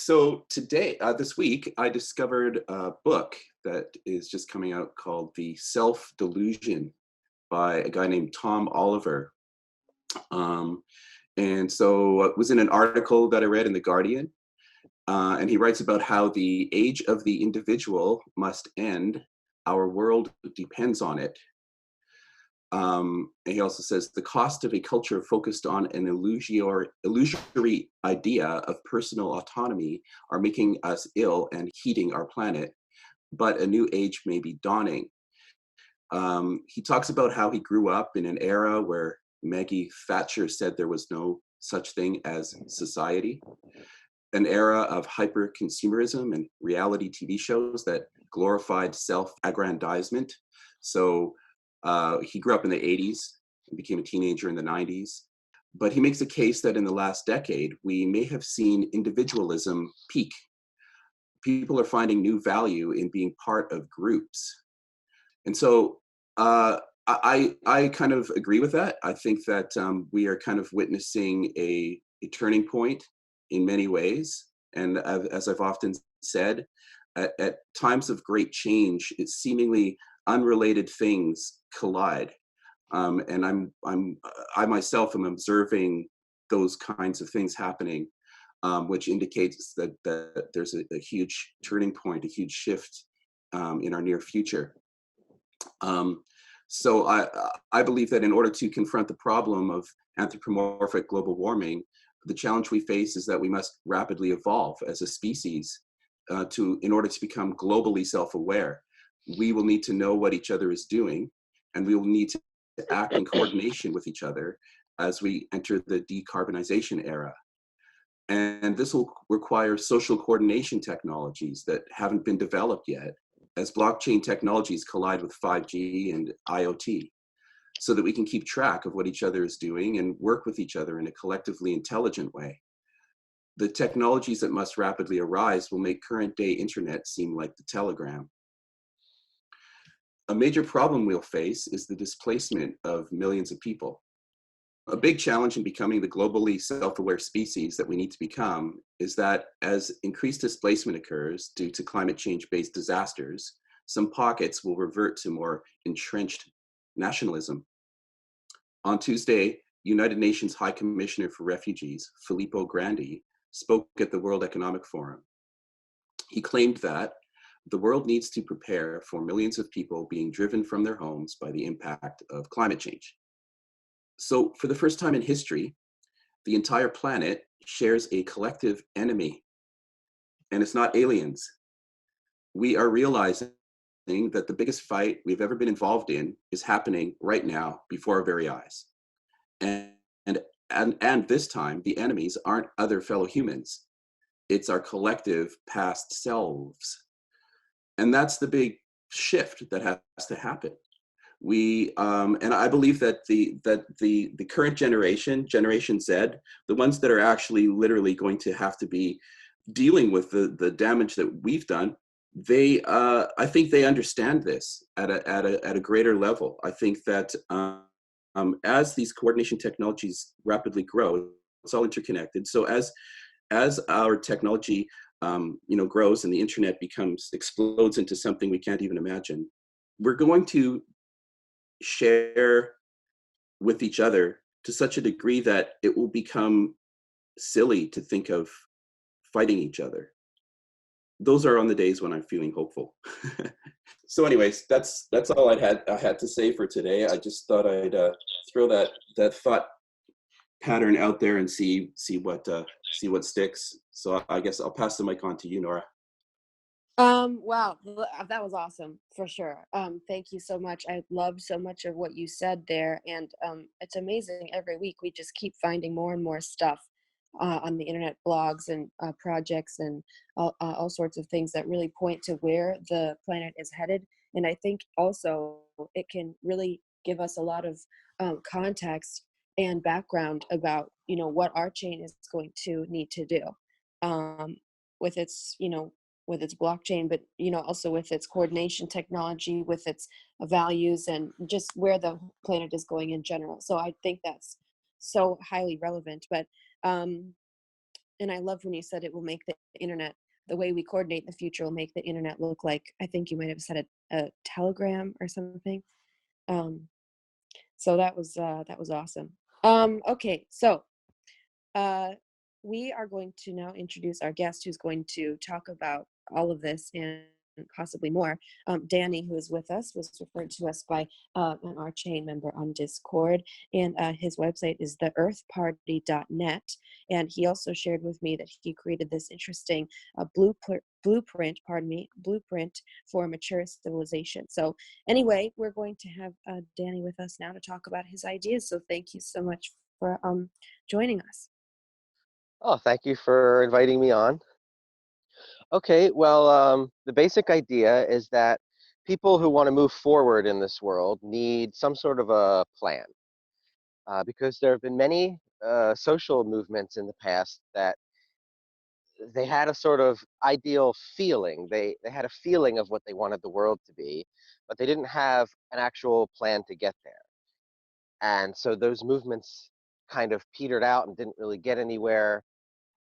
So today, this week, I discovered a book that is just coming out called The Self Delusion by a guy named Tom Oliver. Um, and so it was in an article that I read in The Guardian. And he writes about how the age of the individual must end. Our world depends on it. And he also says the cost of a culture focused on an illusory idea of personal autonomy are making us ill and heating our planet, but a new age may be dawning. He talks about how he grew up in an era where Maggie Thatcher said there was no such thing as society, an era of hyper consumerism and reality TV shows that glorified self aggrandizement. So he grew up in the 80s and became a teenager in the 90s. But he makes a case that in the last decade, we may have seen individualism peak. People are finding new value in being part of groups. And so I kind of agree with that. I think that we are kind of witnessing a turning point in many ways. And as I've often said, at times of great change, it's seemingly unrelated things collide. And I myself am observing those kinds of things happening, which indicates that there's a huge turning point, a huge shift in our near future. So I believe that in order to confront the problem of anthropomorphic global warming, the challenge we face is that we must rapidly evolve as a species in order to become globally self-aware. We will need to know what each other is doing, and we will need to act in coordination with each other as we enter the decarbonization era. And this will require social coordination technologies that haven't been developed yet, as blockchain technologies collide with 5G and IoT, so that we can keep track of what each other is doing and work with each other in a collectively intelligent way. The technologies that must rapidly arise will make current day internet seem like the telegram. A major problem we'll face is the displacement of millions of people. A big challenge in becoming the globally self-aware species that we need to become is that as increased displacement occurs due to climate change-based disasters, some pockets will revert to more entrenched nationalism. On Tuesday, United Nations High Commissioner for Refugees, Filippo Grandi, spoke at the World Economic Forum. He claimed that the world needs to prepare for millions of people being driven from their homes by the impact of climate change. So for the first time in history, the entire planet shares a collective enemy, and it's not aliens. We are realizing that the biggest fight we've ever been involved in is happening right now before our very eyes. And this time, the enemies aren't other fellow humans. It's our collective past selves. And that's the big shift that has to happen. And I believe that the current generation, Generation Z, the ones that are actually literally going to have to be dealing with the damage that we've done, I think they understand this at a greater level. I think that as these coordination technologies rapidly grow, it's all interconnected. So as our technology grows and the internet explodes into something we can't even imagine, we're going to share with each other to such a degree that it will become silly to think of fighting each other. Those are on the days when I'm feeling hopeful. So anyways, that's all I had to say for today. I just thought I'd throw that thought pattern out there and see what sticks. So I guess I'll pass the mic on to you, Nora. Wow, that was awesome for sure. Thank you so much. I loved so much of what you said there, and it's amazing. Every week we just keep finding more and more stuff on the internet, blogs and projects and all sorts of things that really point to where the planet is headed. And I think also it can really give us a lot of context and background about what our chain is going to need to do with its with its blockchain, but also with its coordination technology, with its values, and just where the planet is going in general. So I think that's so highly relevant. But And I love when you said it will make the internet, the way we coordinate in the future will make the internet look like, I think you might have said a telegram or something. Um, so that was awesome. Okay, so uh, we are going to now introduce our guest who's going to talk about all of this and possibly more. Danny, who is with us, was referred to us by an our chain member on Discord, and his website is theearthparty.net. And he also shared with me that he created this interesting blueprint for mature civilization. So anyway, we're going to have Danny with us now to talk about his ideas. So thank you so much for joining us. Oh, thank you for inviting me on. Okay, well, the basic idea is that people who want to move forward in this world need some sort of a plan, because there have been many social movements in the past that they had a sort of ideal feeling. They had a feeling of what they wanted the world to be, but they didn't have an actual plan to get there. And so those movements kind of petered out and didn't really get anywhere.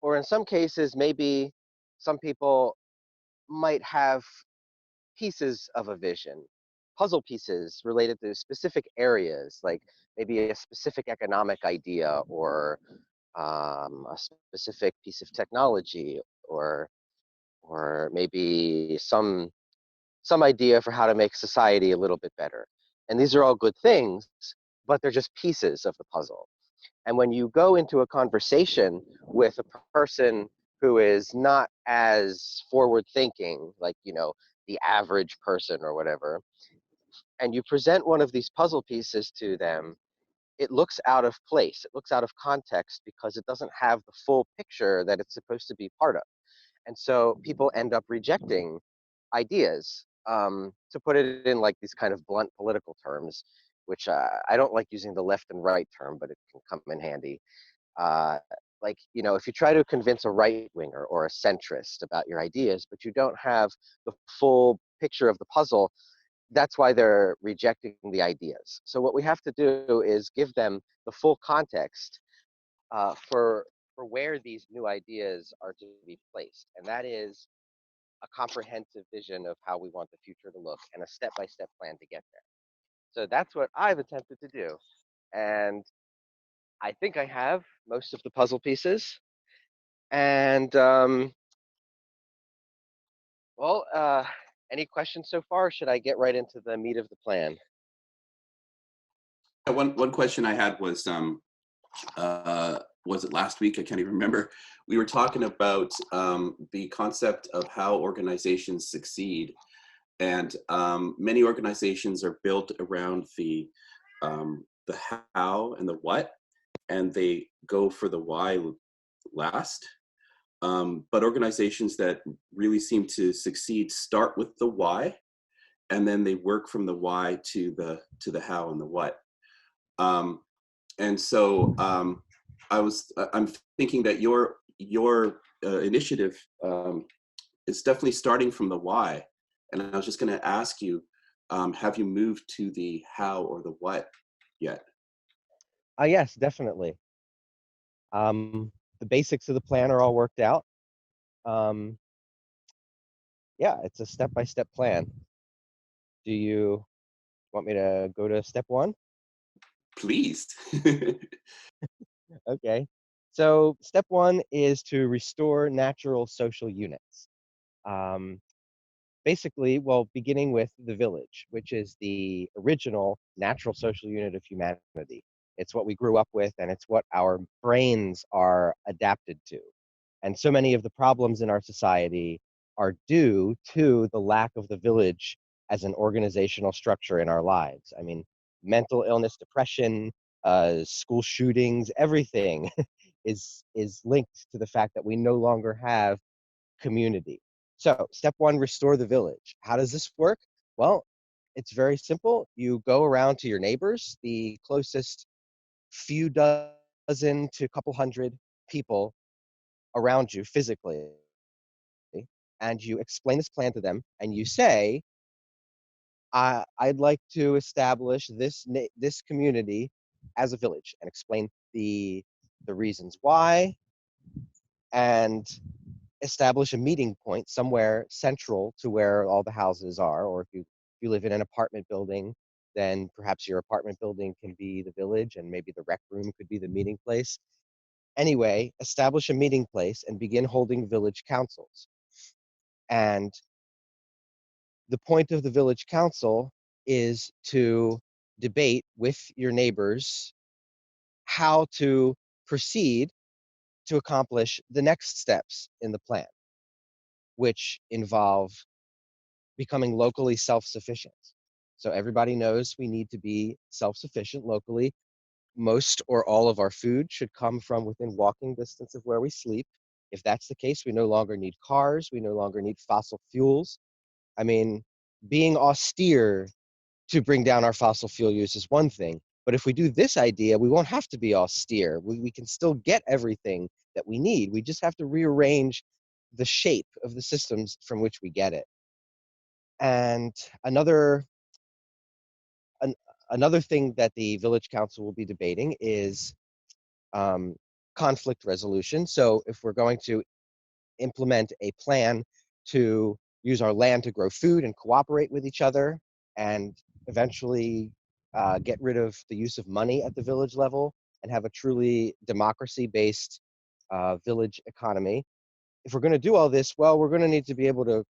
Or in some cases, maybe some people might have pieces of a vision, puzzle pieces related to specific areas, like maybe a specific economic idea or a specific piece of technology, or maybe some idea for how to make society a little bit better. And these are all good things, but they're just pieces of the puzzle. And when you go into a conversation with a person who is not as forward thinking, like, the average person or whatever, and you present one of these puzzle pieces to them, it looks out of place. It looks out of context because it doesn't have the full picture that it's supposed to be part of. And so people end up rejecting ideas. To put it in like these kind of blunt political terms, which I don't like using the left and right term, but it can come in handy. Uh, like, if you try to convince a right winger or a centrist about your ideas, but you don't have the full picture of the puzzle, that's why they're rejecting the ideas. So what we have to do is give them the full context for where these new ideas are to be placed, and that is a comprehensive vision of how we want the future to look and a step-by-step plan to get there. So that's what I've attempted to do, and I think I have most of the puzzle pieces. And well, any questions so far? Or should I get right into the meat of the plan? One question I had was it last week? I can't even remember. We were talking about the concept of how organizations succeed, and many organizations are built around the how and the what, and they go for the why last. But organizations that really seem to succeed start with the why, and then they work from the why to the how and the what. And so I'm thinking that your initiative is definitely starting from the why. And I was just going to ask you, have you moved to the how or the what yet? Yes, definitely. The basics of the plan are all worked out. Um, yeah, it's a step-by-step plan. Do you want me to go to step one? Please. Okay. So step one is to restore natural social units. Um, Basically, well, beginning with the village, which is the original natural social unit of humanity. It's what we grew up with, and it's what our brains are adapted to. And so many of the problems in our society are due to the lack of the village as an organizational structure in our lives. I mean, mental illness, depression, school shootings, everything is linked to the fact that we no longer have community. So, step one, restore the village. How does this work? Well, it's very simple. You go around to your neighbors, the closest few dozen to a couple hundred people around you physically, and you explain this plan to them, and you say, I'd like to establish this community as a village, and explain the reasons why, and establish a meeting point somewhere central to where all the houses are. Or if you live in an apartment building, then perhaps your apartment building can be the village, and maybe the rec room could be the meeting place. Anyway, establish a meeting place and begin holding village councils. And the point of the village council is to debate with your neighbors how to proceed to accomplish the next steps in the plan, which involve becoming locally self-sufficient. So everybody knows we need to be self-sufficient locally. Most or all of our food should come from within walking distance of where we sleep. If that's the case, we no longer need cars, we no longer need fossil fuels. I mean, being austere to bring down our fossil fuel use is one thing, but if we do this idea, we won't have to be austere. We can still get everything that we need. We just have to rearrange the shape of the systems from which we get it. And an, another thing that the village council will be debating is um, conflict resolution. So if we're going to implement a plan to use our land to grow food and cooperate with each other, and eventually get rid of the use of money at the village level and have a truly democracy-based village economy. If we're going to do all this, well, we're going to need to be able to,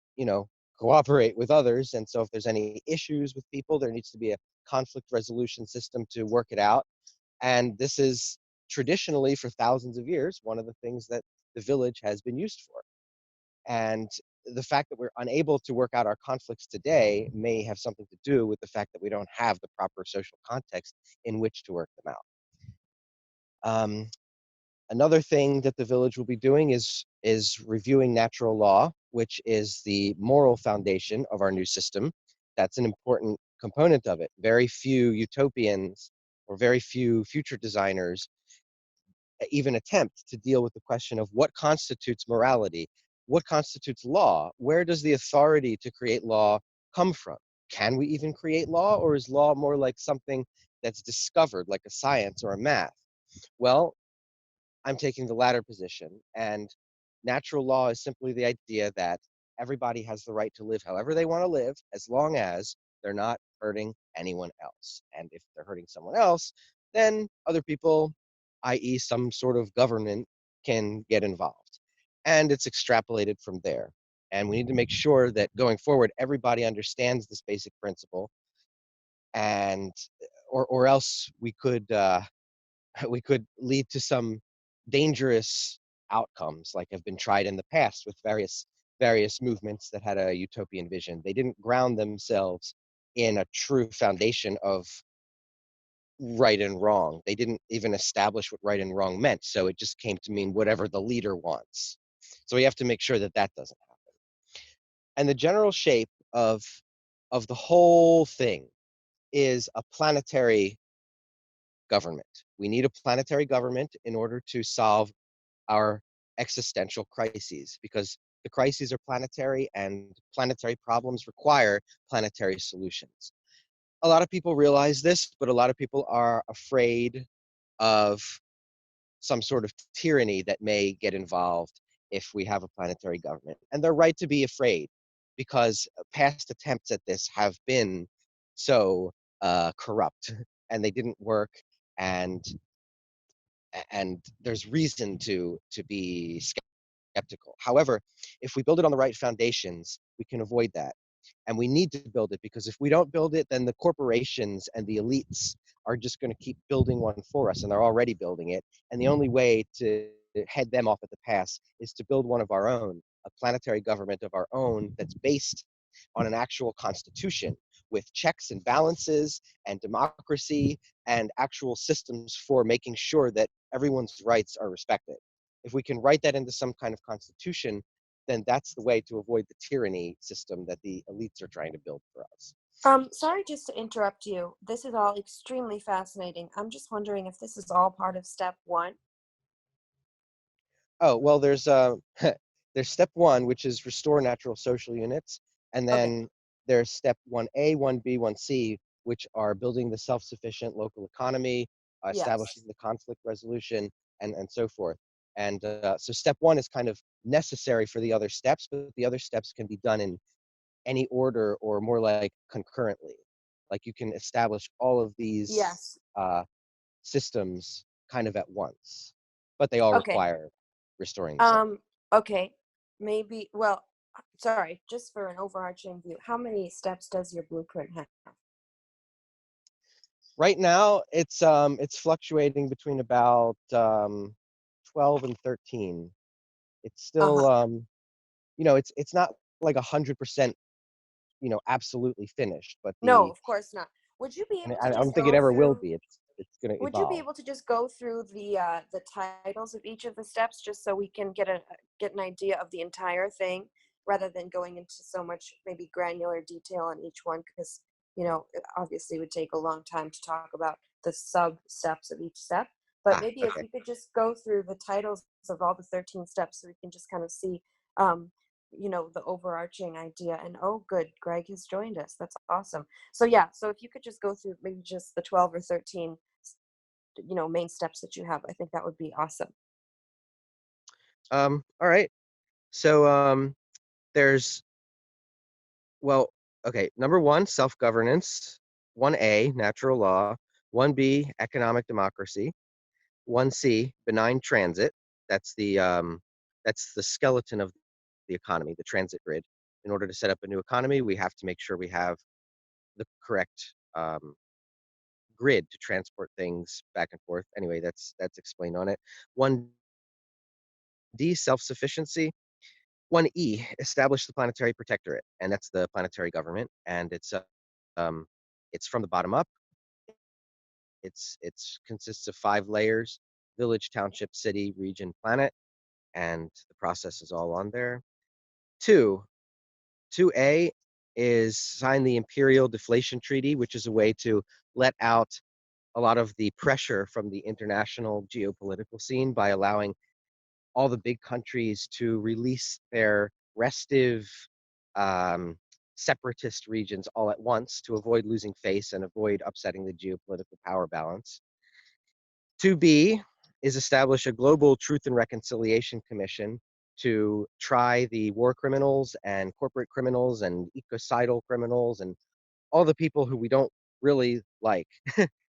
cooperate with others. And so if there's any issues with people, there needs to be a conflict resolution system to work it out. And this is traditionally, for thousands of years, one of the things that the village has been used for. And the fact that we're unable to work out our conflicts today may have something to do with the fact that we don't have the proper social context in which to work them out. Another thing that the village will be doing is reviewing natural law, which is the moral foundation of our new system. That's an important component of it. Very few utopians or very few future designers even attempt to deal with the question of what constitutes morality, what constitutes law, where does the authority to create law come from? Can we even create law, or is law more like something that's discovered, like a science or a math? Well, I'm taking the latter position, and natural law is simply the idea that everybody has the right to live however they want to live, as long as they're not hurting anyone else. And if they're hurting someone else, then other people, i.e. some sort of government, can get involved. And it's extrapolated from there. And we need to make sure that going forward, everybody understands this basic principle, and or else we could we could lead to some dangerous outcomes, like have been tried in the past with various movements that had a utopian vision. They didn't ground themselves in a true foundation of right and wrong. They didn't even establish what right and wrong meant, so it just came to mean whatever the leader wants. So we have to make sure that that doesn't happen. And the general shape of the whole thing is a planetary government. We need a planetary government in order to solve our existential crises, because the crises are planetary and planetary problems require planetary solutions. A lot of people realize this, but a lot of people are afraid of some sort of tyranny that may get involved if we have a planetary government. And they're right to be afraid, because past attempts at this have been so corrupt and they didn't work, and there's reason to be skeptical. However, if we build it on the right foundations, we can avoid that. And we need to build it, because if we don't build it, then the corporations and the elites are just going to keep building one for us, and they're already building it. And the only way to head them off at the pass is to build one of our own, a planetary government of our own that's based on an actual constitution with checks and balances and democracy and actual systems for making sure that everyone's rights are respected. If we can write that into some kind of constitution, then that's the way to avoid the tyranny system that the elites are trying to build for us. Sorry just to interrupt you. This is all extremely fascinating. I'm just wondering if this is all part of step 1. Oh, well, there's there's step 1, which is restore natural social units, and Okay. then there's step 1A, 1B, 1C, which are building the self-sufficient local economy, Yes. establishing the conflict resolution, and so forth. And so step one is kind of necessary for the other steps, but the other steps can be done in any order or more like concurrently. Like you can establish all of these Yes. systems kind of at once, but they all Okay. require restoring the self. Okay. Maybe, well, sorry, just for an overarching view, how many steps does your blueprint have? Right now, it's fluctuating between about 12 and 13. It's still Uh-huh. it's not like 100% absolutely finished, but No, of course not. Would you be and able to I don't just think it go ever will through be. It's going to would you be evolve. able to just go through the titles of each of the steps just so we can get an idea of the entire thing rather than going into so much maybe granular detail on each one, because it obviously would take a long time to talk about the sub steps of each step. But maybe if Okay. we could just go through the titles of all the 13 steps so we can just kind of see the overarching idea. And oh good, Greg has joined us. That's awesome. So yeah, so if you could just go through maybe just the 12 or 13 main steps that you have, I think that would be awesome. All right. So there's well, okay. Number one, self-governance. 1A, natural law. 1B, economic democracy. 1C, benign transit. That's the skeleton of the economy, the transit grid. In order to set up a new economy, we have to make sure we have the correct grid to transport things back and forth. Anyway, that's explained on it. 1D, self-sufficiency. 1E, establish the planetary protectorate, and that's the planetary government, and it's from the bottom up. It's consists of 5 layers: village, township, city, region, planet, and the process is all on there. 2, 2A is sign the Imperial Deflation Treaty, which is a way to let out a lot of the pressure from the international geopolitical scene by allowing all the big countries to release their restive um, separatist regions all at once to avoid losing face and avoid upsetting the geopolitical power balance. 2B is establish a global truth and reconciliation commission to try the war criminals and corporate criminals and ecocidal criminals and all the people who we don't really like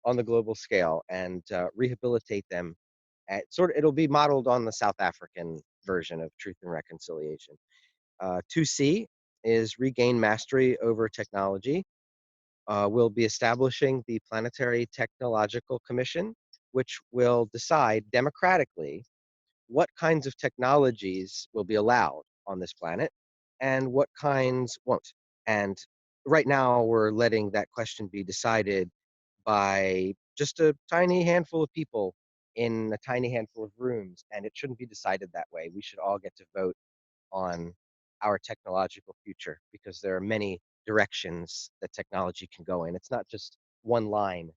on the global scale and rehabilitate them. It'll be modeled on the South African version of truth and reconciliation. 2C is regain mastery over technology. We'll be establishing the Planetary Technological Commission, which will decide democratically what kinds of technologies will be allowed on this planet and what kinds won't. And right now, we're letting that question be decided by just a tiny handful of people in a tiny handful of rooms, and it shouldn't be decided that way. We should all get to vote on our technological future because there are many directions that technology can go in. It's not just one line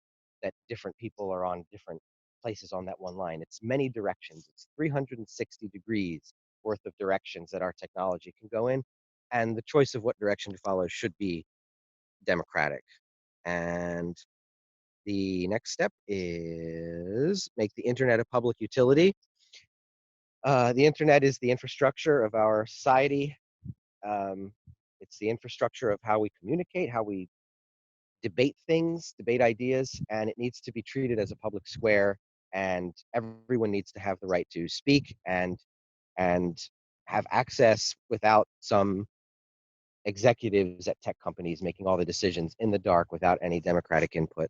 that different people are on different places on that one line. It's many directions. It's 360 degrees worth of directions that our technology can go in. And the choice of what direction to follow should be democratic. And the next step is make the internet a public utility. The internet is the infrastructure of our society. Um, it's the infrastructure of how we communicate, how we debate things, debate ideas, and it needs to be treated as a public square. And everyone needs to have the right to speak and have access without some executives at tech companies making all the decisions in the dark without any democratic input.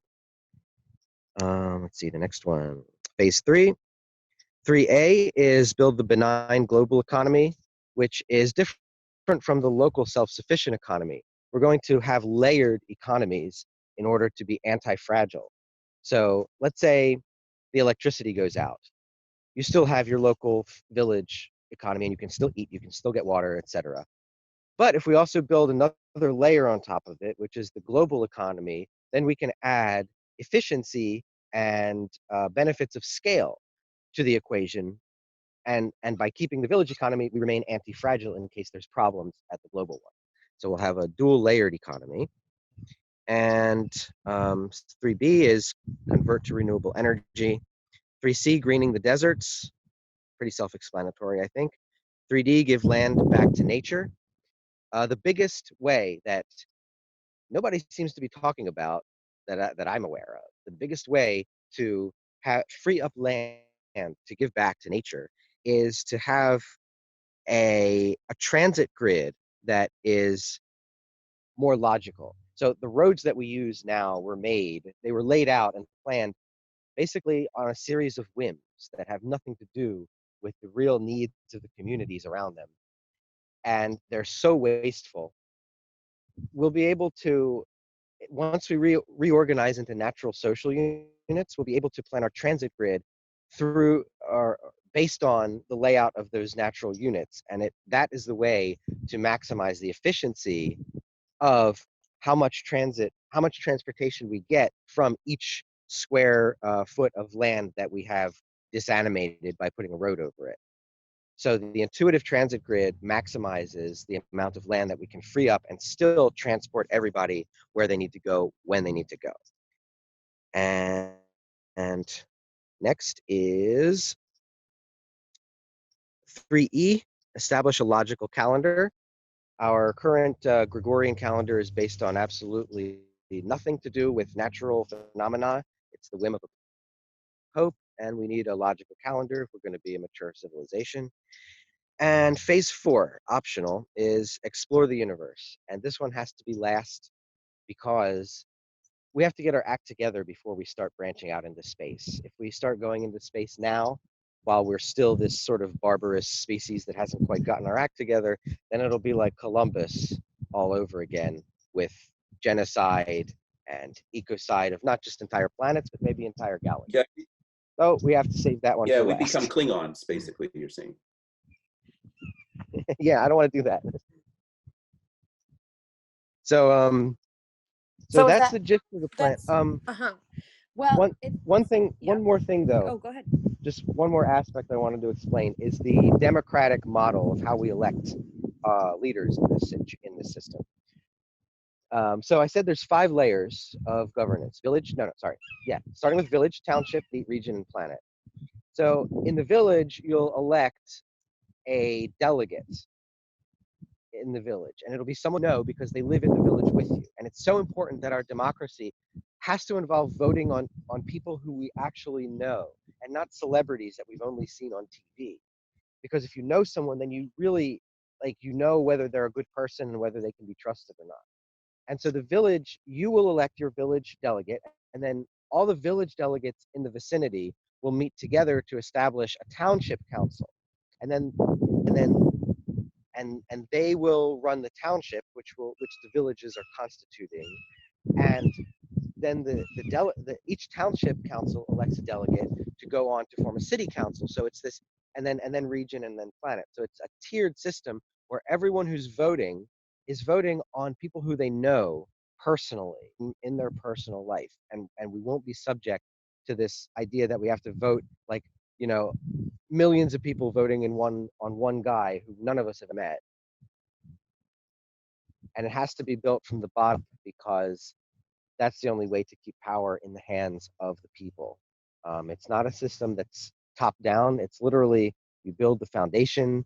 Let's see the next one. Phase 3. 3A is build the benign global economy, which is different from the local self-sufficient economy. We're going to have layered economies in order to be anti-fragile. So let's say the electricity goes out. You still have your local village economy and you can still eat, you can still get water, etc. But if we also build another layer on top of it, which is the global economy, then we can add efficiency and benefits of scale to the equation. And by keeping the village economy, we remain anti-fragile in case there's problems at the global one. So we'll have a dual layered economy. And 3B is convert to renewable energy. 3C, greening the deserts. pretty self-explanatory, I think. 3D, give land back to nature. The biggest way that nobody seems to be talking about that I'm aware of, the biggest way to free up land to give back to nature is to have a transit grid that is more logical. So the roads that we use now they were laid out and planned basically on a series of whims that have nothing to do with the real needs of the communities around them. And they're so wasteful. We'll be able to, once we reorganize into natural social units, we'll be able to plan our transit grid through or based on the layout of those natural units. And that is the way to maximize the efficiency of how much transportation we get from each square foot of land that we have disanimated by putting a road over it. So the intuitive transit grid maximizes the amount of land that we can free up and still transport everybody where they need to go when they need to go. And next is 3E, establish a logical calendar. Our current Gregorian calendar is based on absolutely nothing to do with natural phenomena. It's the whim of a pope, and we need a logical calendar if we're going to be a mature civilization. And phase 4, optional, is explore the universe. And this one has to be last because we have to get our act together before we start branching out into space. If we start going into space now, while we're still this sort of barbarous species that hasn't quite gotten our act together, then it'll be like Columbus all over again with genocide and ecocide of not just entire planets, but maybe entire galaxies. Yeah, So we have to save that one yeah, for we last. become Klingons, basically, you're saying. Yeah, I don't want to do that. So so So is that's that the gist of the plan. that's well One more thing though. Oh, go ahead. Just one more aspect I wanted to explain is the democratic model of how we elect leaders in this system. So I said there's 5 layers of governance: village, starting with village, township, region, and planet. So in the village, you'll elect a delegate in the village, and it'll be someone you know because they live in the village with you. And it's so important that our democracy has to involve voting on people who we actually know and not celebrities that we've only seen on TV. Because if you know someone, then you really whether they're a good person and whether they can be trusted or not. And so the village, you will elect your village delegate, and then all the village delegates in the vicinity will meet together to establish a township council. And they will run the township, which the villages are constituting. And then each township council elects a delegate to go on to form a city council. So it's this, and then region, and then planet. So it's a tiered system where everyone who's voting is voting on people who they know personally in their personal life, and we won't be subject to this idea that we have to vote like millions of people voting on one guy who none of us have met. And it has to be built from the bottom because that's the only way to keep power in the hands of the people. It's not a system that's top down. It's literally you build the foundation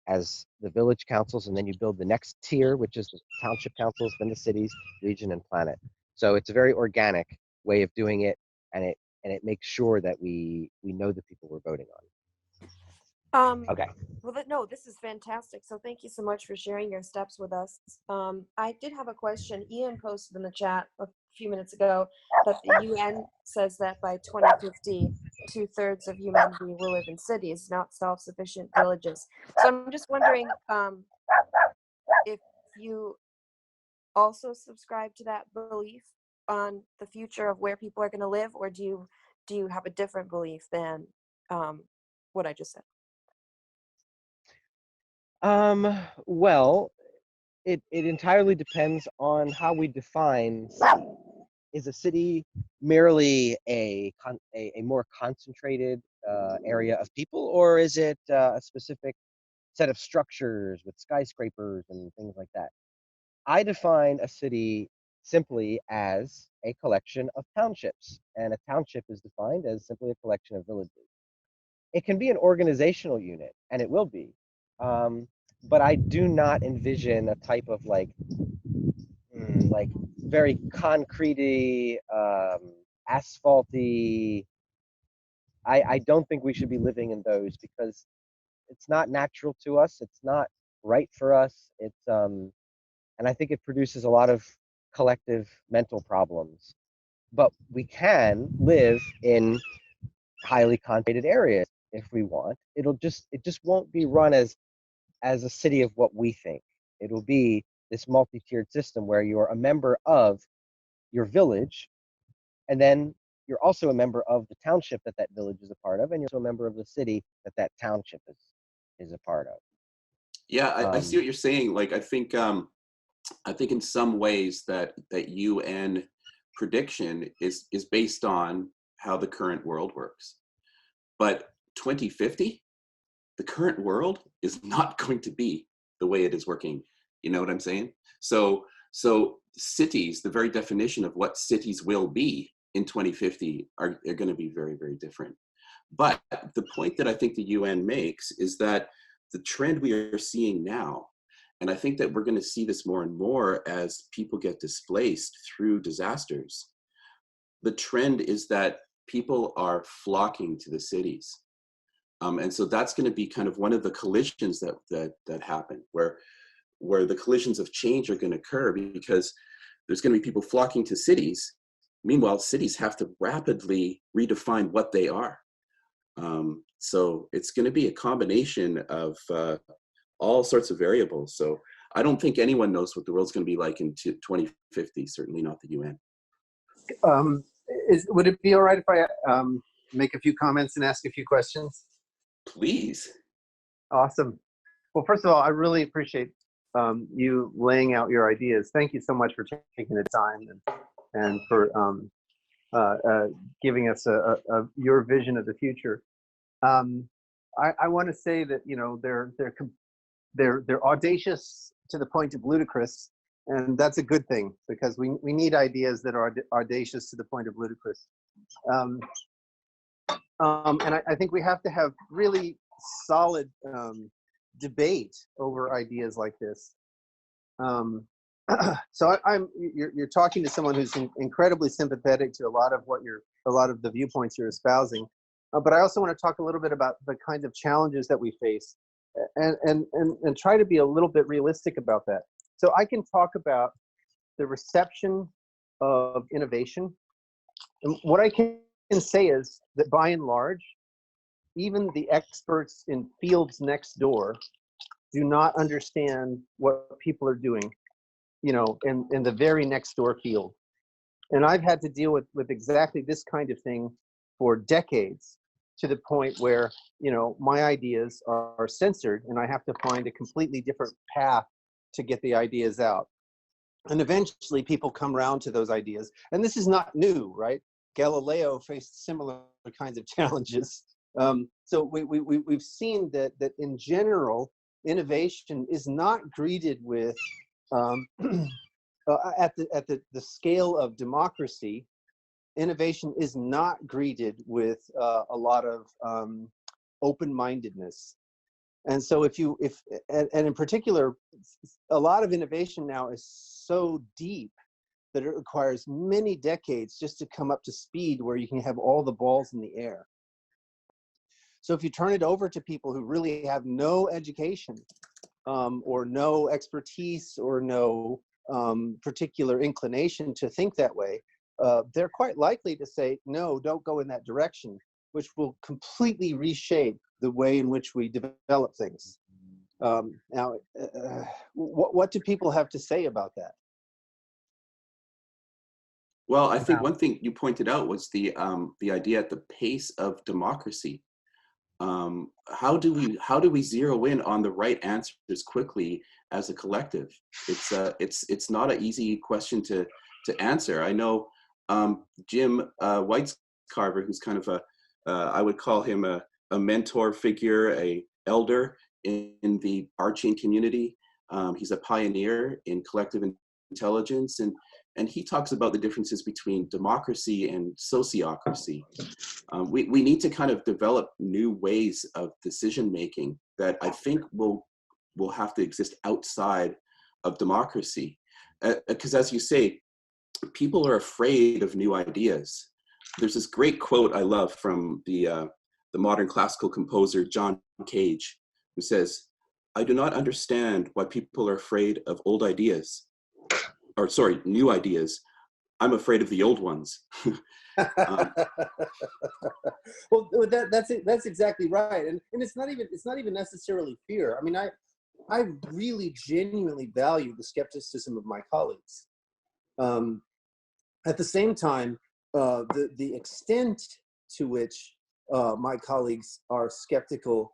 as the village councils, and then you build the next tier, which is the township councils, then the cities, region, and planet. So it's a very organic way of doing it, and it makes sure that we know the people we're voting on. Okay. Well, no, this is fantastic. So thank you so much for sharing your steps with us. I did have a question. Ian posted in the chat a few minutes ago that the UN says that by 2050, 2/3 of humanity will live in cities, not self-sufficient villages. So I'm just wondering if you also subscribe to that belief on the future of where people are going to live, or do you have a different belief than what I just said? Well, it entirely depends on how we define city. Is a city merely a more concentrated area of people, or is it a specific set of structures with skyscrapers and things like that? I define a city simply as a collection of townships, and a township is defined as simply a collection of villages. it can be an organizational unit, and it will be. But I do not envision a type of like very concrete asphalty. I don't think we should be living in those because it's not natural to us. It's not right for us. And I think it produces a lot of collective mental problems. But we can live in highly concentrated areas if we want. It just won't be run as a city of what we think. It'll be this multi-tiered system where you're a member of your village, and then you're also a member of the township that that village is a part of, and you're also a member of the city that that township is a part of. Yeah, I see what you're saying. Like, I think in some ways that UN prediction is based on how the current world works. But 2050, the current world is not going to be the way it is working. You know what I'm saying? So cities, the very definition of what cities will be in 2050 are going to be very, very different. But the point that I think the UN makes is that the trend we are seeing now, and I think that we're going to see this more and more as people get displaced through disasters, the trend is that people are flocking to the cities. And so that's going to be kind of one of the collisions that happen, where the collisions of change are going to occur, because there's going to be people flocking to cities. Meanwhile, cities have to rapidly redefine what they are. So it's going to be a combination of all sorts of variables. So I don't think anyone knows what the world's going to be like in 2050, certainly not the UN. Would it be all right if I make a few comments and ask a few questions? Please. Awesome. Well, first of all, I really appreciate you laying out your ideas. Thank you so much for taking the time and for giving us your vision of the future. I want to say that, you know, they're audacious to the point of ludicrous, and that's a good thing, because we need ideas that are audacious to the point of ludicrous. And I think we have to have really solid debate over ideas like this. So you're talking to someone who's incredibly sympathetic to a lot of the viewpoints you're espousing, but I also want to talk a little bit about the kinds of challenges that we face, and try to be a little bit realistic about that. So I can talk about the reception of innovation, and what I can say is that by and large, even the experts in fields next door do not understand what people are doing, you know, in the very next door field. And I've had to deal with exactly this kind of thing for decades, to the point where, you know, my ideas are censored, and I have to find a completely different path to get the ideas out. And eventually people come around to those ideas. And this is not new, right? Galileo faced similar kinds of challenges. So we've seen that in general, innovation is not greeted with, at the scale of democracy, innovation is not greeted with a lot of open-mindedness. And so and in particular, a lot of innovation now is so deep that it requires many decades just to come up to speed where you can have all the balls in the air. So if you turn it over to people who really have no education, or no expertise, or no particular inclination to think that way, they're quite likely to say, no, don't go in that direction, which will completely reshape the way in which we develop things. Now, what do people have to say about that? Well, I think one thing you pointed out was the idea at the pace of democracy. How do we zero in on the right answers quickly as a collective? It's not an easy question to answer. I know Jim Whitescarver, who's kind of I would call him a mentor figure, a elder in the blockchain community. He's a pioneer in collective intelligence, and he talks about the differences between democracy and sociocracy. We need to kind of develop new ways of decision making that I think will have to exist outside of democracy. Because as you say, people are afraid of new ideas. There's this great quote I love from the modern classical composer John Cage, who says, "I do not understand why people are afraid of old ideas, or sorry, new ideas. I'm afraid of the old ones." Well, that's exactly right, and it's not even necessarily fear. I mean, I really genuinely value the skepticism of my colleagues. At the same time, the extent to which my colleagues are skeptical,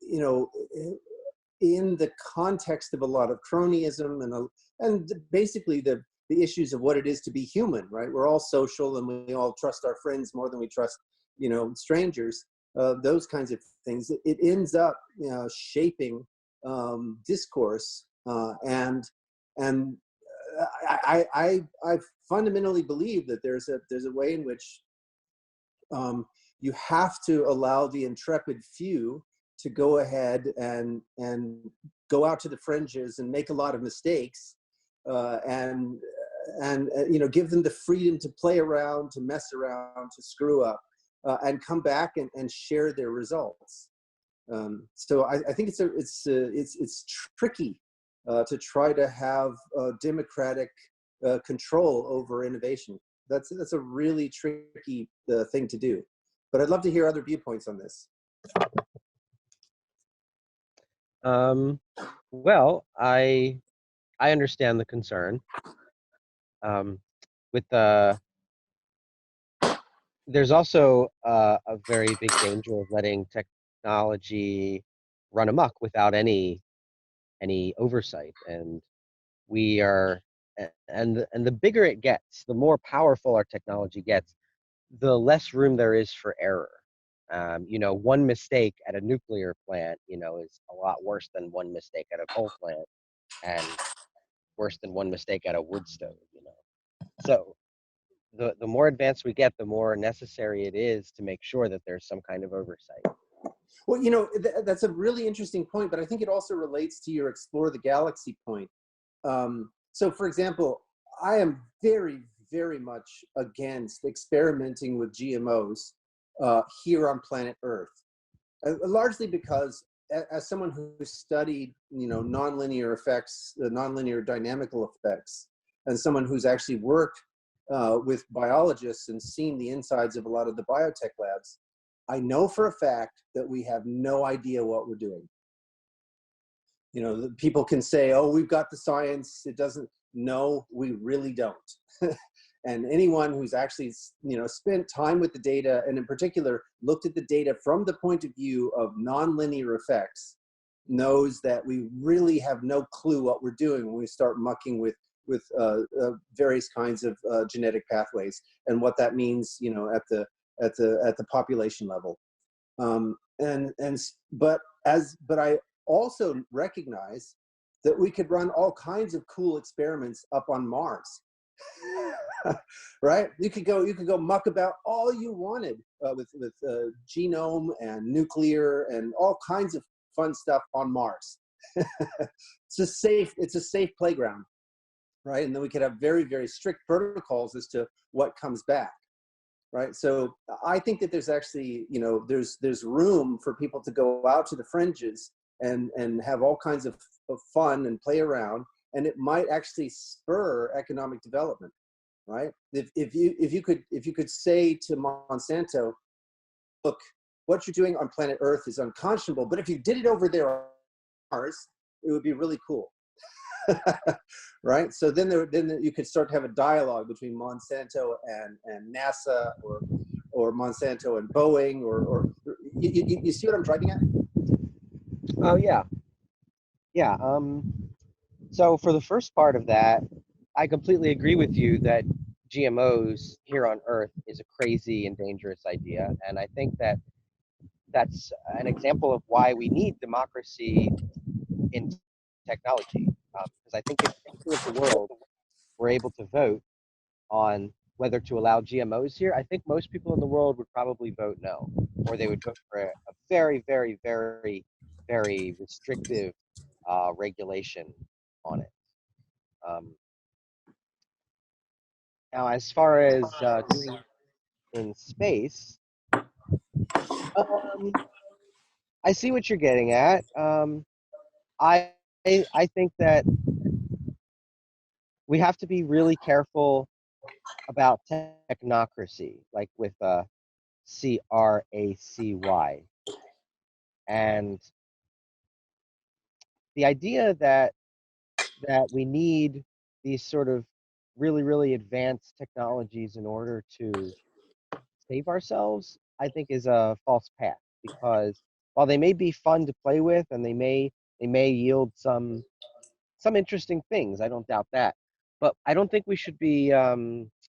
you know, in the context of a lot of cronyism and basically the issues of what it is to be human, right? We're all social and we all trust our friends more than we trust, strangers. Those kinds of things. It ends up, shaping discourse, and I fundamentally believe that there's a way in which you have to allow the intrepid few to go ahead and go out to the fringes and make a lot of mistakes, and give them the freedom to play around, to mess around, to screw up, and come back and share their results. So I think it's tricky to try to have democratic control over innovation. That's a really tricky thing to do. But I'd love to hear other viewpoints on this. Well, I understand the concern. With there's also a very big danger of letting technology run amok without any oversight, and we are and the bigger it gets, the more powerful our technology gets, the less room there is for error. One mistake at a nuclear plant, is a lot worse than one mistake at a coal plant, and worse than one mistake at a wood stove. So the more advanced we get, the more necessary it is to make sure that there's some kind of oversight. Well, that's a really interesting point, but I think it also relates to your explore the galaxy point. So, for example, I am very, very much against experimenting with GMOs here on planet Earth, largely because as someone who studied, nonlinear effects, nonlinear dynamical effects, and someone who's actually worked with biologists and seen the insides of a lot of the biotech labs, I know for a fact that we have no idea what we're doing. People can say, "Oh, we've got the science." It doesn't. No, we really don't. And anyone who's actually, spent time with the data, and in particular looked at the data from the point of view of nonlinear effects, knows that we really have no clue what we're doing when we start mucking with various kinds of genetic pathways and what that means, at the population level. But I also recognize that we could run all kinds of cool experiments up on Mars. Right? You could go muck about all you wanted with genome and nuclear and all kinds of fun stuff on Mars. It's a safe playground, right? And then we could have very, very strict protocols as to what comes back, right? So I think that there's actually, there's room for people to go out to the fringes and have all kinds of fun and play around, and it might actually spur economic development, right? If you could say to Monsanto, "Look, what you're doing on planet Earth is unconscionable, but if you did it over there on Mars, it would be really cool." Right? So then you could start to have a dialogue between Monsanto and NASA, or Monsanto and Boeing, or you see what I'm driving at? Oh yeah. So for the first part of that, I completely agree with you that GMOs here on Earth is a crazy and dangerous idea, and I think that that's an example of why we need democracy in technology. Because I think in the future of the world, were able to vote on whether to allow GMOs here, I think most people in the world would probably vote no, or they would vote for a very, very, very, very restrictive regulation on it. Now, as far as doing it in space, I see what you're getting at. I I think that we have to be really careful about technocracy, like with CRACY, and the idea that we need these sort of really, really advanced technologies in order to save ourselves, I think is a false path, because while they may be fun to play with and they may yield some interesting things, I don't doubt that, but I don't think we should be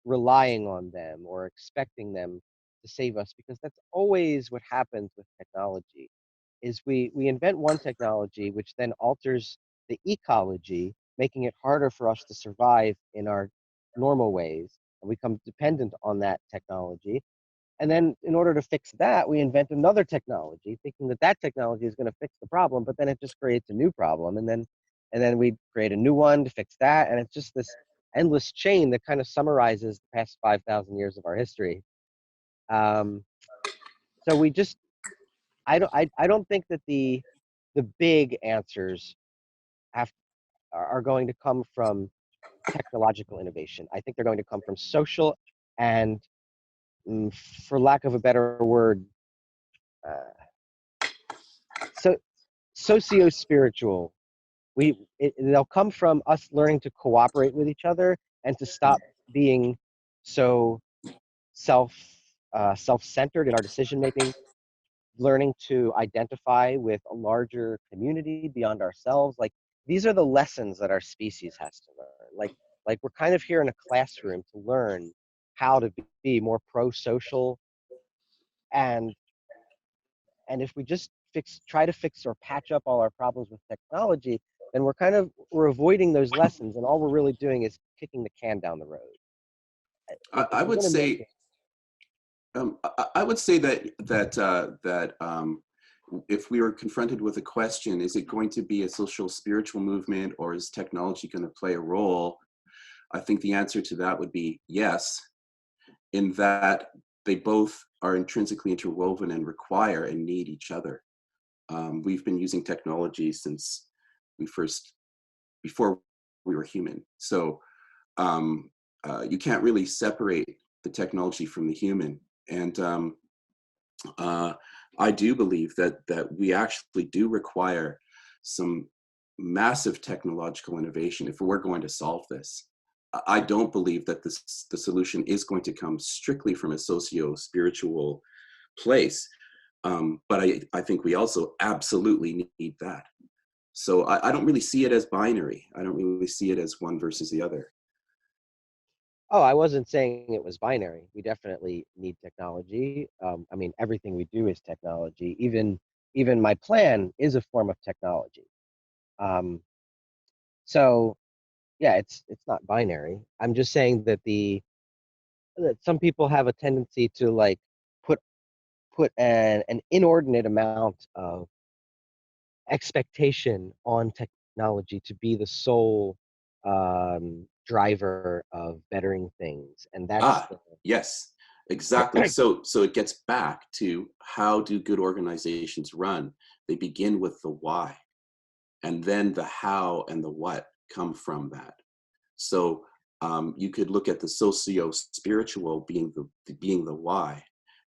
relying on them or expecting them to save us, because that's always what happens with technology. Is we invent one technology which then alters the ecology, making it harder for us to survive in our normal ways, and we become dependent on that technology. And then in order to fix that, we invent another technology, thinking that that technology is going to fix the problem, but then it just creates a new problem. And then we create a new one to fix that. And it's just this endless chain that kind of summarizes the past 5,000 years of our history. Um, so we just, I don't think that the big answers have are going to come from technological innovation. I think they're going to come from social and, for lack of a better word, so socio-spiritual. They'll come from us learning to cooperate with each other and to stop being so self self-centered in our decision making, learning to identify with a larger community beyond ourselves. Like, these are the lessons that our species has to learn. Like we're kind of here in a classroom to learn how to be more pro-social, and if we just try to fix or patch up all our problems with technology, then we're avoiding those lessons, and all we're really doing is kicking the can down the road. I would say, I would say that if we were confronted with a question, is it going to be a social spiritual movement, or is technology going to play a role? I think the answer to that would be yes, in that they both are intrinsically interwoven and require and need each other. We've been using technology since before we were human. So you can't really separate the technology from the human. And I do believe that we actually do require some massive technological innovation if we're going to solve this. I don't believe that the solution is going to come strictly from a socio-spiritual place, but I think we also absolutely need that. So I don't really see it as binary. I don't really see it as one versus the other. Oh, I wasn't saying it was binary. We definitely need technology. I mean, everything we do is technology. Even my plan is a form of technology. So yeah, it's not binary. I'm just saying that that some people have a tendency to like put an inordinate amount of expectation on technology to be the sole driver of bettering things, and that's Yes, exactly. So it gets back to, how do good organizations run? They begin with the why, and then the how and the what come from that. So you could look at the socio-spiritual being the why,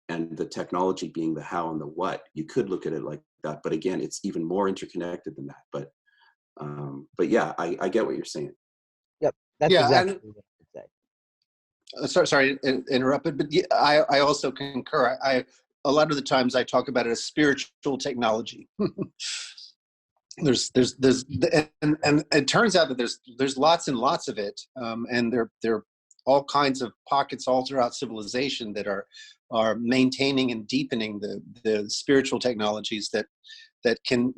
and the technology being the how and the what. You could look at it like that, but again, it's even more interconnected than that. But yeah, I get what you're saying. Yep, that's exactly what I would say. Sorry, interrupted, but yeah, I also concur. A lot of the times I talk about it as spiritual technology. there's and it turns out that there's lots and lots of it, and there are all kinds of pockets all throughout civilization that are maintaining and deepening the spiritual technologies that can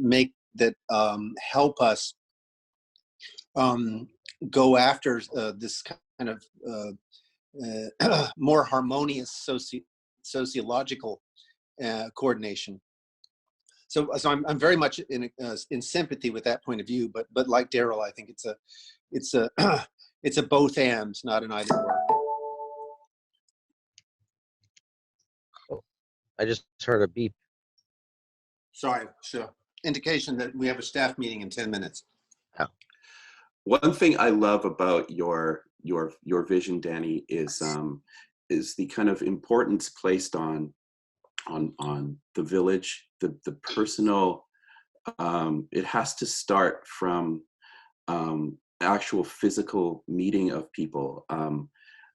help us go after this kind of more harmonious sociological coordination. So I'm very much in sympathy with that point of view. But like Daryl, I think it's a it's a both and, not an either or. Oh, I just heard a beep. Sorry, so indication that we have a staff meeting in 10 minutes. Oh. One thing I love about your vision, Danny, is the kind of importance placed on the village, the personal. It has to start from actual physical meeting of people.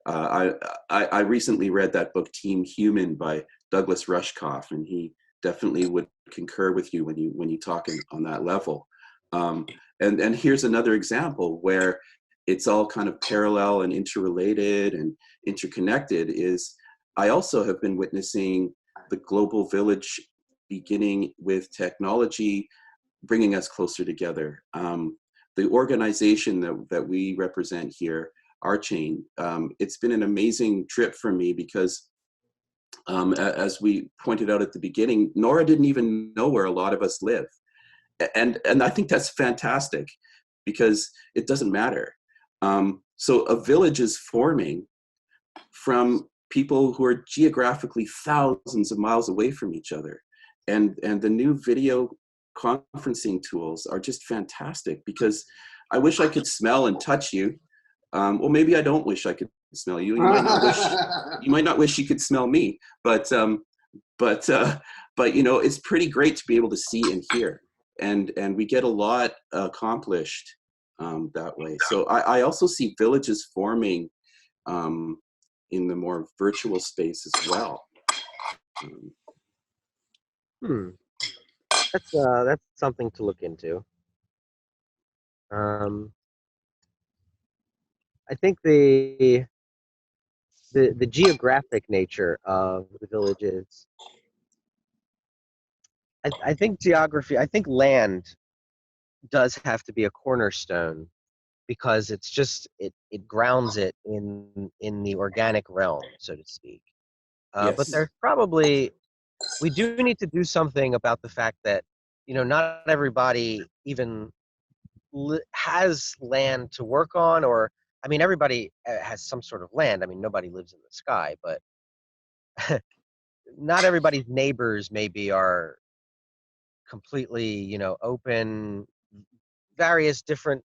I recently read that book Team Human by Douglas Rushkoff, and he definitely would concur with you when you talk on that level. And here's another example where it's all kind of parallel and interrelated and interconnected. Is I also have been witnessing the global village beginning with technology bringing us closer together. The organization that we represent here, our chain, it's been an amazing trip for me because as we pointed out at the beginning, Nora didn't even know where a lot of us live. And I think that's fantastic because it doesn't matter. So a village is forming from people who are geographically thousands of miles away from each other. And the new video conferencing tools are just fantastic because I wish I could smell and touch you. Well, maybe I don't wish I could smell you. You might not wish you could smell me, but you know, it's pretty great to be able to see and hear, and we get a lot accomplished that way. So I also see villages forming in the more virtual space as well. That's something to look into. I think the geographic nature of the villages. I think geography. I think land does have to be a cornerstone because it's just it grounds it in the organic realm, so to speak. But Yes. there's probably we do need to do something about the fact that, you know, not everybody even has land to work on, or I mean, everybody has some sort of land. I mean, nobody lives in the sky, but not everybody's neighbors maybe are completely, you know, open. Various different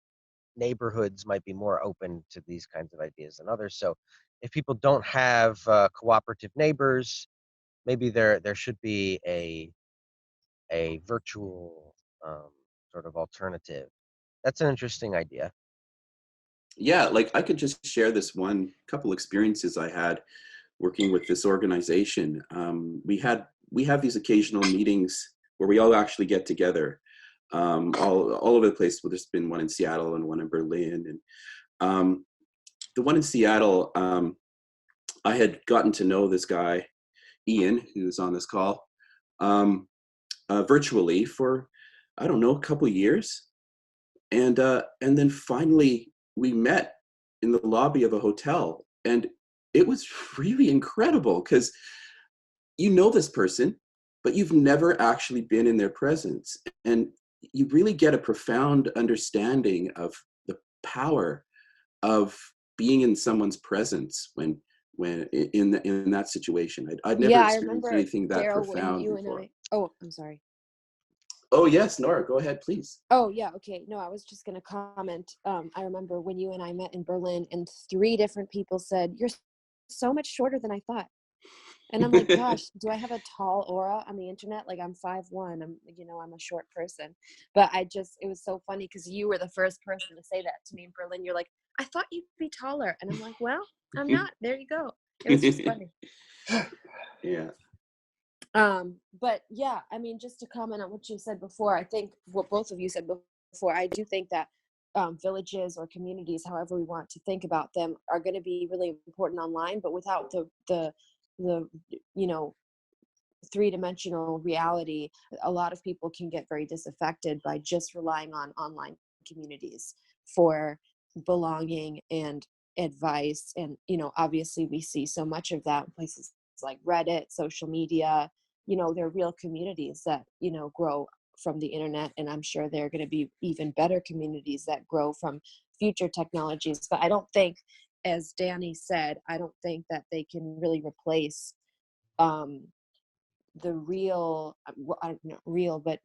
neighborhoods might be more open to these kinds of ideas than others. So if people don't have cooperative neighbors, maybe there should be a virtual sort of alternative. That's an interesting idea. Yeah, like I could just share this one couple experiences I had working with this organization. We have these occasional meetings where we all actually get together, all over the place. Well, there's been one in Seattle and one in Berlin, and the one in Seattle, I had gotten to know this guy, Ian, who's on this call, virtually for, I don't know, a couple years, and then finally we met in the lobby of a hotel, and it was really incredible because you know this person, but you've never actually been in their presence, and you really get a profound understanding of the power of being in someone's presence when in that situation. I'd never Yeah, I experienced remember, anything that Daryl, when profound you before. and oh, I'm sorry. Oh yes, Nora, go ahead, please. Oh, yeah, okay. No, I was just going to comment. I remember when you and I met in Berlin and 3 different people said, "You're so much shorter than I thought." And I'm like, gosh, do I have a tall aura on the internet? Like, I'm 5'1", I'm a short person. But it was so funny because you were the first person to say that to me in Berlin. You're like, "I thought you'd be taller." And I'm like, well, I'm not. There you go. It was just funny. Yeah. But yeah, I mean, just to comment on what you said before, I think what both of you said before, I do think that villages or communities, however we want to think about them, are going to be really important online, but without the three-dimensional reality, a lot of people can get very disaffected by just relying on online communities for belonging and advice. And, obviously we see so much of that in places like Reddit, social media. They're real communities that, grow from the internet. And I'm sure there are going to be even better communities that grow from future technologies. But I don't think, as Danny said, I don't think that they can really replace the real, I don't know, real, but,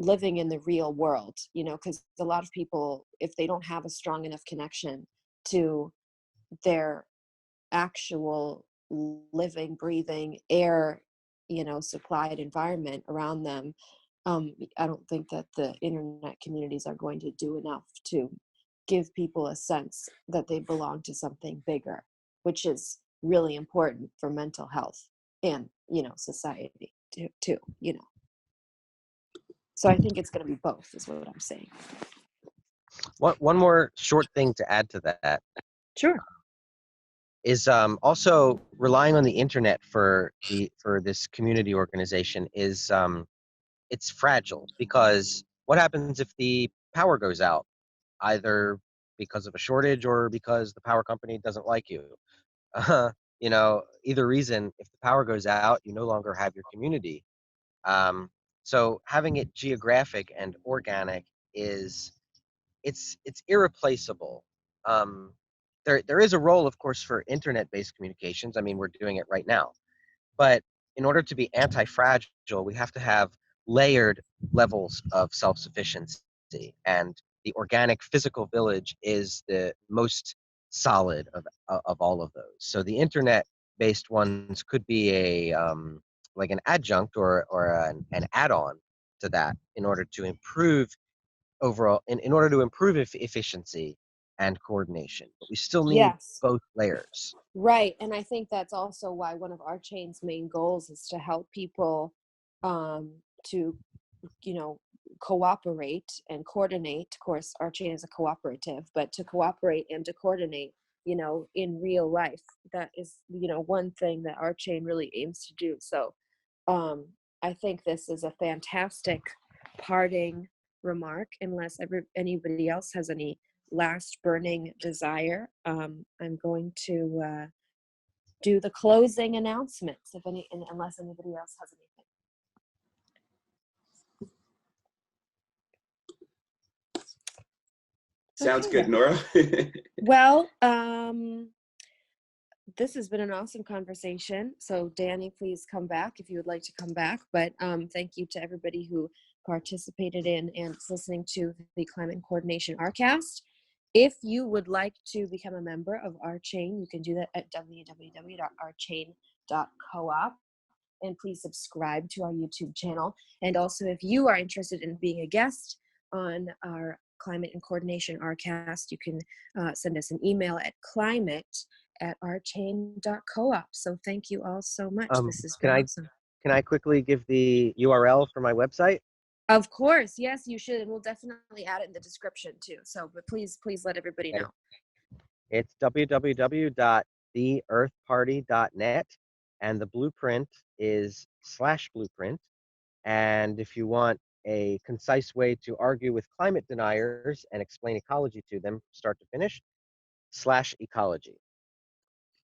living in the real world, because a lot of people, if they don't have a strong enough connection to their actual living, breathing air, supplied environment around them, I don't think that the internet communities are going to do enough to give people a sense that they belong to something bigger, which is really important for mental health and, society too. So I think it's going to be both, is what I'm saying. One more short thing to add to that Sure. is also relying on the internet for this community organization is it's fragile, because what happens if the power goes out, either because of a shortage or because the power company doesn't like you? Either reason, if the power goes out, you no longer have your community. So having it geographic and organic is it's irreplaceable. Um, there is a role, of course, for internet-based communications. I mean, we're doing it right now. But in order to be anti-fragile, we have to have layered levels of self-sufficiency. And the organic physical village is the most solid of all of those. So the internet-based ones could be like an adjunct or an add-on to that in order to improve overall, in order to improve efficiency and coordination. But we still need Yes. both layers. Right. And I think that's also why one of our chain's main goals is to help people to, cooperate and coordinate. Of course, our chain is a cooperative, but to cooperate and to coordinate, in real life. That is, one thing that our chain really aims to do. So I think this is a fantastic parting remark, unless anybody else has any last burning desire. I'm going to do the closing announcements unless anybody else has anything. Sounds Okay, good, then. Nora. Well, this has been an awesome conversation. So Danny, please come back if you would like to come back. But thank you to everybody who participated in and is listening to the Climate Coordination RCast. If you would like to become a member of our chain, you can do that at www.ourchain.coop. And please subscribe to our YouTube channel. And also, if you are interested in being a guest on our Climate and Coordination RCast, you can send us an email at climate@ourchain.coop. So thank you all so much. This has been awesome. Can I quickly give the URL for my website? Of course, yes, you should, and we'll definitely add it in the description too. So, but please let everybody know. It's www.theearthparty.net, and the blueprint is /blueprint. And if you want a concise way to argue with climate deniers and explain ecology to them, start to finish, /ecology.